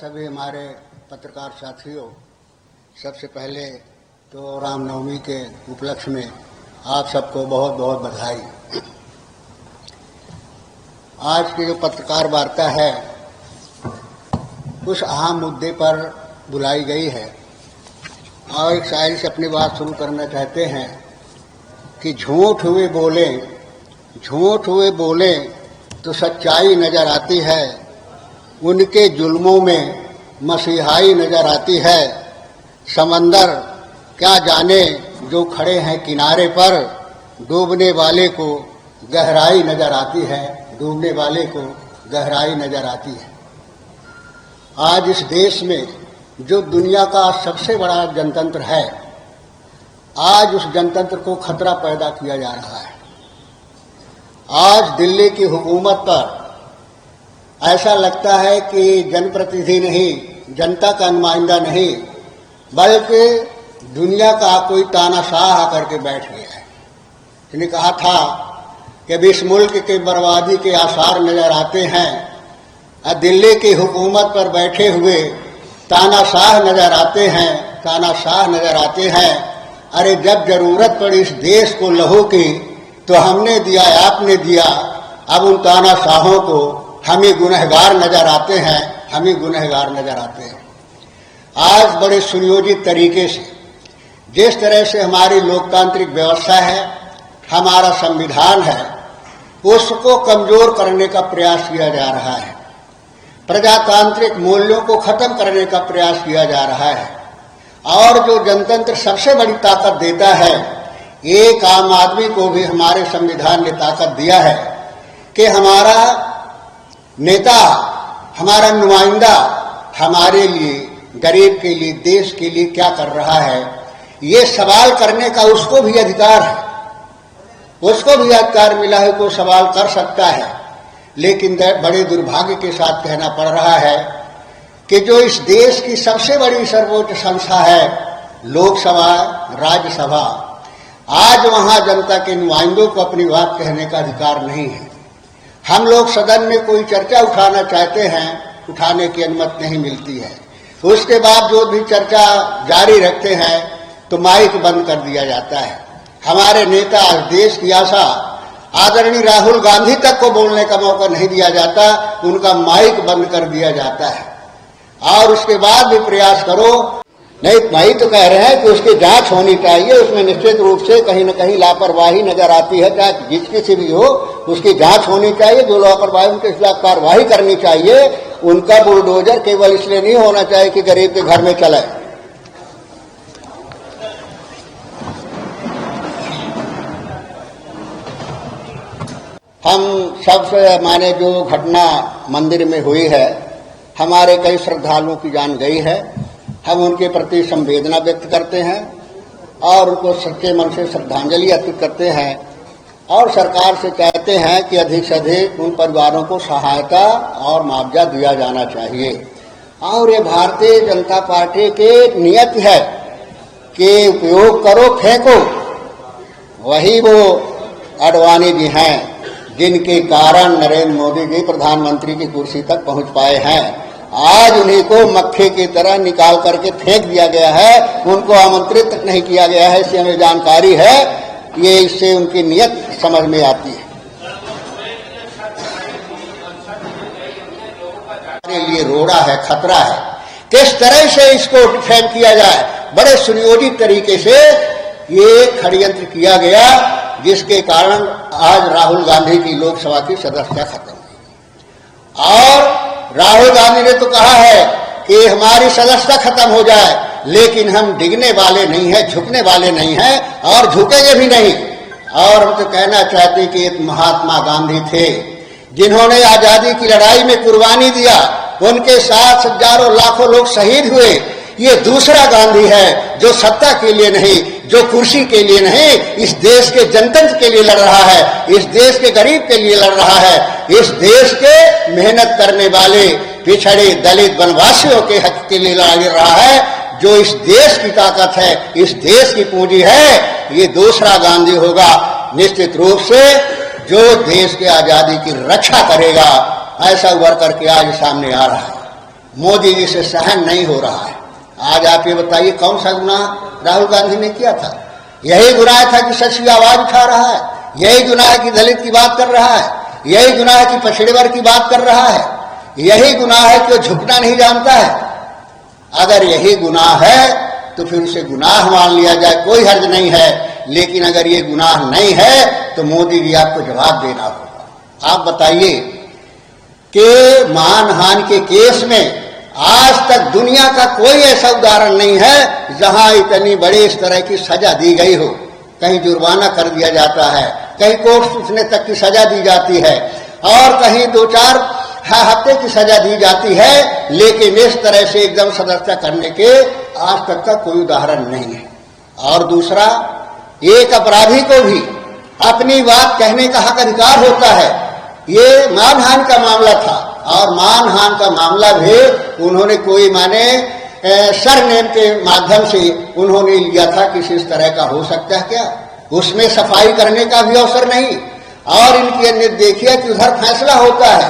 सभी हमारे पत्रकार साथियों, सबसे पहले तो रामनवमी के उपलक्ष्य में आप सबको बहुत बहुत बधाई। आज की जो पत्रकार वार्ता है कुछ अहम मुद्दे पर बुलाई गई है और एक शायरी से अपनी बात शुरू करना चाहते हैं कि झूठ हुए बोले तो सच्चाई नजर आती है, उनके जुल्मों में मसीहाई नजर आती है। समंदर क्या जाने जो खड़े हैं किनारे पर, डूबने वाले को गहराई नजर आती है, डूबने वाले को गहराई नजर आती है। आज इस देश में जो दुनिया का सबसे बड़ा जनतंत्र है, आज उस जनतंत्र को खतरा पैदा किया जा रहा है। आज दिल्ली की हुकूमत पर ऐसा लगता है कि जनप्रतिनिधि नहीं, जनता का नुमाइंदा नहीं, बल्कि दुनिया का कोई तानाशाह आकर के बैठ गया है। उसने कहा था कि अब इस मुल्क के बर्बादी के आसार नजर आते हैं, दिल्ली की हुकूमत पर बैठे हुए तानाशाह नजर आते हैं। अरे जब जरूरत पड़ी इस देश को लहू की तो हमने दिया, आपने दिया। अब उन तानाशाहों को हमें गुनहगार नजर आते हैं। आज बड़े सुनियोजित तरीके से जिस तरह से हमारी लोकतांत्रिक व्यवस्था है, हमारा संविधान है, उसको कमजोर करने का प्रयास किया जा रहा है। प्रजातांत्रिक मूल्यों को खत्म करने का प्रयास किया जा रहा है। और जो जनतंत्र सबसे बड़ी ताकत देता है, एक आम आदमी को भी हमारे संविधान ने ताकत दिया है कि हमारा नेता, हमारा नुमाइंदा हमारे लिए, गरीब के लिए, देश के लिए क्या कर रहा है, ये सवाल करने का उसको भी अधिकार है। उसको भी अधिकार मिला है, कोई सवाल कर सकता है। लेकिन बड़े दुर्भाग्य के साथ कहना पड़ रहा है कि जो इस देश की सबसे बड़ी सर्वोच्च संस्था है, लोकसभा, राज्यसभा, आज वहां जनता के नुमाइंदों को अपनी बात कहने का अधिकार नहीं है। हम लोग सदन में कोई चर्चा उठाना चाहते हैं, उठाने की अनुमति नहीं मिलती है। उसके बाद जो भी चर्चा जारी रखते हैं तो माइक बंद कर दिया जाता है। हमारे नेता, देश की आशा आदरणीय राहुल गांधी तक को बोलने का मौका नहीं दिया जाता, उनका माइक बंद कर दिया जाता है। और उसके बाद भी प्रयास करो, नहीं भाई तो कह रहे हैं कि उसकी जांच होनी चाहिए, उसमें निश्चित रूप से कहीं न कहीं लापरवाही नजर आती है, चाहे जिसकी से भी हो उसकी जांच होनी चाहिए। जो लापरवाही, उनके खिलाफ कार्रवाई करनी चाहिए। उनका बुलडोजर केवल इसलिए नहीं होना चाहिए कि गरीब के घर में चले। हम सबसे माने जो घटना मंदिर में हुई है, हमारे कई श्रद्धालुओं की जान गई है। हम उनके प्रति संवेदना व्यक्त करते हैं और उनको सच्चे मन से श्रद्धांजलि अर्पित करते हैं और सरकार से कहते हैं कि अधिक से अधिक उन परिवारों को सहायता और मुआवजा दिया जाना चाहिए। और ये भारतीय जनता पार्टी की नियत है कि उपयोग करो, फेंको। वही वो आडवाणी जी हैं जिनके कारण नरेंद्र मोदी जी प्रधानमंत्री की कुर्सी तक पहुंच पाए हैं। आज उन्हीं को मक्खी की तरह निकाल करके फेंक दिया गया है, उनको आमंत्रित तक नहीं किया गया है। इससे हमें जानकारी है, ये इससे उनकी नियत समझ में आती है। हमारे लिए रोड़ा है, खतरा है, किस तरह से इसको डिफेंड किया जाए। बड़े सुनियोजित तरीके से ये षड्यंत्र किया गया, जिसके कारण आज राहुल गांधी की लोकसभा की सदस्यता खत्म हुई। और राहुल गांधी ने तो कहा है कि हमारी सदस्यता खत्म हो जाए, लेकिन हम डिगने वाले नहीं हैं, झुकने वाले नहीं हैं और झुकेंगे भी नहीं। और हम तो कहना चाहते कि एक महात्मा गांधी थे जिन्होंने आजादी की लड़ाई में कुर्बानी दिया, उनके साथ हजारों लाखों लोग शहीद हुए। ये दूसरा गांधी है जो सत्ता के लिए नहीं, जो कुर्सी के लिए नहीं, इस देश के जनतंत्र के लिए लड़ रहा है, इस देश के गरीब के लिए लड़ रहा है, इस देश के मेहनत करने वाले पिछड़े दलित वनवासियों के हक के लिए लड़ रहा है। जो इस देश की ताकत है, इस देश की पूंजी है, ये दूसरा गांधी होगा निश्चित रूप से, जो देश की आजादी की रक्षा करेगा। ऐसा उभर करके आज सामने आ रहा है। मोदी जी से सहन नहीं हो रहा है। आज आप ये बताइए कौन सा गुनाह राहुल गांधी ने किया था? यही गुनाह था कि सच की आवाज उठा रहा है, यही गुनाह है कि दलित की बात कर रहा है, यही गुनाह है कि पछड़े वर्ग की बात कर रहा है, यही गुनाह है कि वो झुकना नहीं जानता है। अगर यही गुनाह है तो फिर उसे गुनाह मान लिया जाए, कोई हर्ज नहीं है। लेकिन अगर ये गुनाह नहीं है तो मोदी जी आपको जवाब देना होगा। आप बताइए कि मानहानि के केस में आज तक दुनिया का कोई ऐसा उदाहरण नहीं है जहां इतनी बड़ी इस तरह की सजा दी गई हो। कहीं जुर्माना कर दिया जाता है, कहीं कोर्ट सूचने तक की सजा दी जाती है, और कहीं 2-4 हफ्ते की सजा दी जाती है। लेकिन इस तरह से एकदम सदस्यता करने के आज तक का कोई उदाहरण नहीं है। और दूसरा, एक अपराधी को भी अपनी बात कहने का हक अधिकार होता है। ये मानहानि का मामला था, और मानहानि का मामला भी उन्होंने कोई माने सरनेम के माध्यम से उन्होंने लिया था। किसी इस तरह का हो सकता है क्या? उसमें सफाई करने का भी अवसर नहीं। और इनकी अन्य देखिए कि उधर फैसला होता है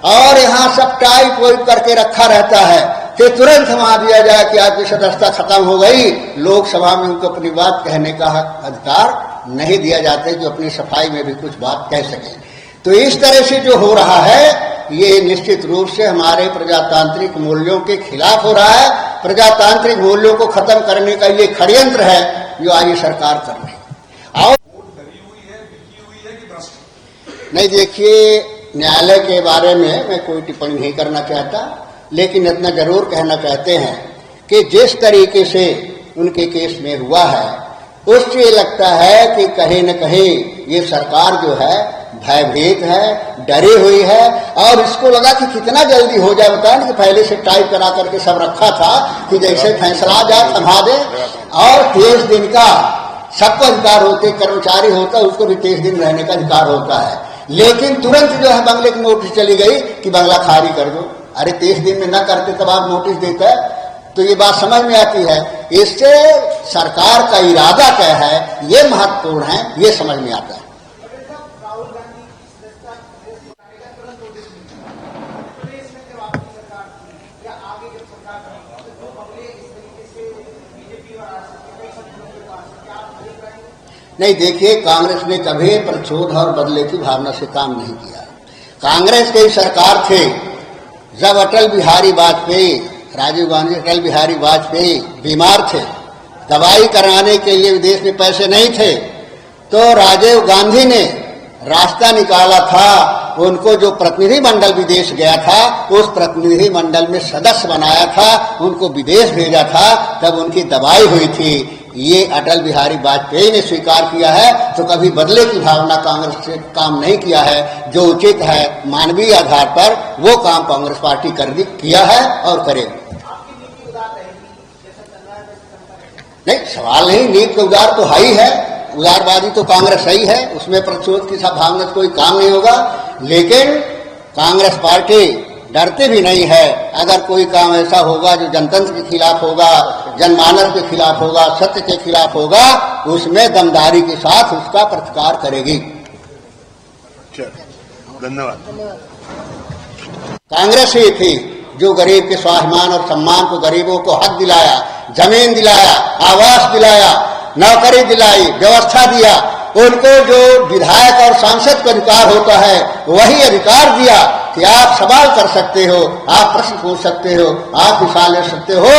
और यहाँ सब टाइप वाइप करके रखा रहता है कि तुरंत वहां दिया जाए कि आपकी सदस्यता खत्म हो गई। लोकसभा में उनको अपनी बात कहने का अधिकार नहीं दिया जाता कि अपनी सफाई में भी कुछ बात कह सके। तो इस तरह से जो हो रहा है ये निश्चित रूप से हमारे प्रजातांत्रिक मूल्यों के खिलाफ हो रहा है। प्रजातांत्रिक मूल्यों को खत्म करने का ये षड्यंत्र है जो आज ये सरकार कर रही है। और नहीं, देखिए, न्यायालय के बारे में मैं कोई टिप्पणी नहीं करना चाहता, लेकिन इतना जरूर कहना चाहते हैं कि जिस तरीके से उनके केस में हुआ है उससे लगता है कि कहीं न कहीं ये सरकार जो है भयभीत है, डरी हुई है। और इसको लगा कि कितना जल्दी हो जाए, बताया ना कि पहले से टाइप करा करके सब रखा था कि जैसे फैसला आ जाए थमा दे। और 23 दिन का सबको अधिकार होते, कर्मचारी होता है उसको भी 23 दिन रहने का अधिकार होता है। लेकिन तुरंत जो है बंगले की नोटिस चली गई कि बंगला खाली कर दो। अरे 23 दिन में न करते तब आप नोटिस देता है, तो ये बात समझ में आती है। इससे सरकार का इरादा क्या है ये महत्वपूर्ण है, ये समझ में आता है। नहीं, देखिए, कांग्रेस ने कभी प्रतिशोध और बदले की भावना से काम नहीं किया। कांग्रेस की सरकार थे जब अटल बिहारी वाजपेयी, राजीव गांधी, अटल बिहारी वाजपेयी बीमार थे, दवाई कराने के लिए विदेश में पैसे नहीं थे, तो राजीव गांधी ने रास्ता निकाला था। उनको जो प्रतिनिधि मंडल विदेश गया था उस प्रतिनिधि मंडल में सदस्य बनाया था, उनको विदेश भेजा था, तब उनकी दवाई हुई थी। ये अटल बिहारी वाजपेयी ने स्वीकार किया है। तो कभी बदले की भावना कांग्रेस से काम नहीं किया है। जो उचित है मानवीय आधार पर वो काम कांग्रेस पार्टी किया है और करेगी। नहीं, सवाल नहीं, नीति का उदार तो है ही है, उदारवादी तो कांग्रेस ही है, उसमें प्रतिशोध की भावना कोई काम नहीं होगा। लेकिन कांग्रेस पार्टी डरते भी नहीं है। अगर कोई काम ऐसा होगा जो जनतंत्र के खिलाफ होगा, जनमानस के खिलाफ होगा, सत्य के खिलाफ होगा, उसमें दमदारी के साथ उसका प्रतिकार करेगी। धन्यवाद। कांग्रेस ही थी जो गरीब के स्वाभिमान और सम्मान को, गरीबों को हक दिलाया, जमीन दिलाया, आवास दिलाया, नौकरी दिलाई, व्यवस्था दिया। उनको जो विधायक और सांसद का अधिकार होता है वही अधिकार दिया कि आप सवाल कर सकते हो, आप प्रश्न पूछ सकते हो, आप हिस्सा ले सकते हो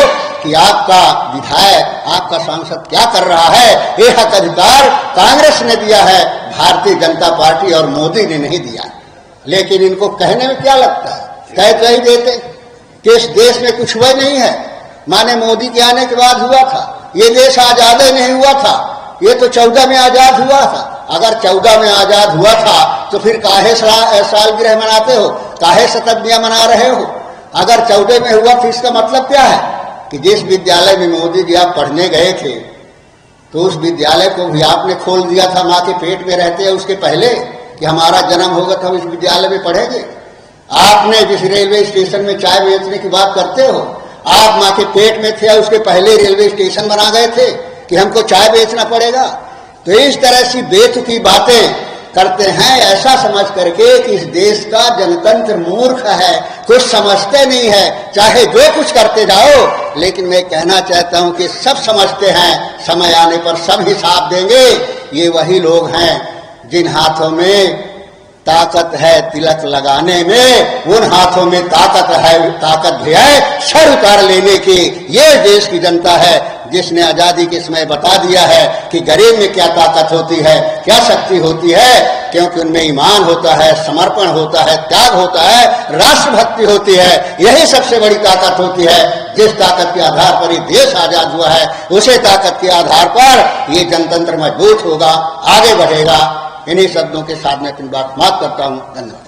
कि आपका विधायक, आपका सांसद क्या कर रहा है। ये हक अधिकार कांग्रेस ने दिया है, भारतीय जनता पार्टी और मोदी ने नहीं दिया। लेकिन इनको कहने में क्या लगता है, कह तो ही देते कि इस देश में कुछ हुआ नहीं है। माने मोदी के आने के बाद हुआ था, ये देश आजाद नहीं हुआ था, ये तो 14 में आजाद हुआ था। अगर 14 में आजाद हुआ था तो फिर काहे सालगिरह मनाते हो, काहे शताब्दियां मना रहे हो। अगर 14 में हुआ तो इसका मतलब क्या है कि जिस विद्यालय में मोदी जी आप पढ़ने गए थे तो उस विद्यालय को भी आपने खोल दिया था माँ के पेट में रहते हैं उसके पहले कि हमारा जन्म होगा तो हम इस विद्यालय में पढ़ेंगे। आपने जिस रेलवे स्टेशन में चाय बेचने की बात करते हो, आप माँ के पेट में थे उसके पहले रेलवे स्टेशन बना गए थे कि हमको चाय बेचना पड़ेगा। तो इस तरह से बेतुकी बातें करते हैं ऐसा समझ करके कि इस देश का जनतंत्र मूर्ख है, कुछ समझते नहीं है, चाहे जो कुछ करते जाओ। लेकिन मैं कहना चाहता हूं कि सब समझते हैं, समय आने पर सब हिसाब देंगे। ये वही लोग हैं जिन हाथों में ताकत है तिलक लगाने में, उन हाथों में ताकत भी है सर उतार लेने की। ये देश की जनता है जिसने आजादी के समय बता दिया है कि गरीब में क्या ताकत होती है, क्या शक्ति होती है, क्योंकि उनमें ईमान होता है, समर्पण होता है, त्याग होता है, राष्ट्रभक्ति होती है। यही सबसे बड़ी ताकत होती है। जिस ताकत के आधार पर ये देश आजाद हुआ है, उसी ताकत के आधार पर ये जनतंत्र मजबूत होगा, आगे बढ़ेगा। इन्हीं शब्दों के साथ मैं अपनी बात समाप्त करता हूं। धन्यवाद।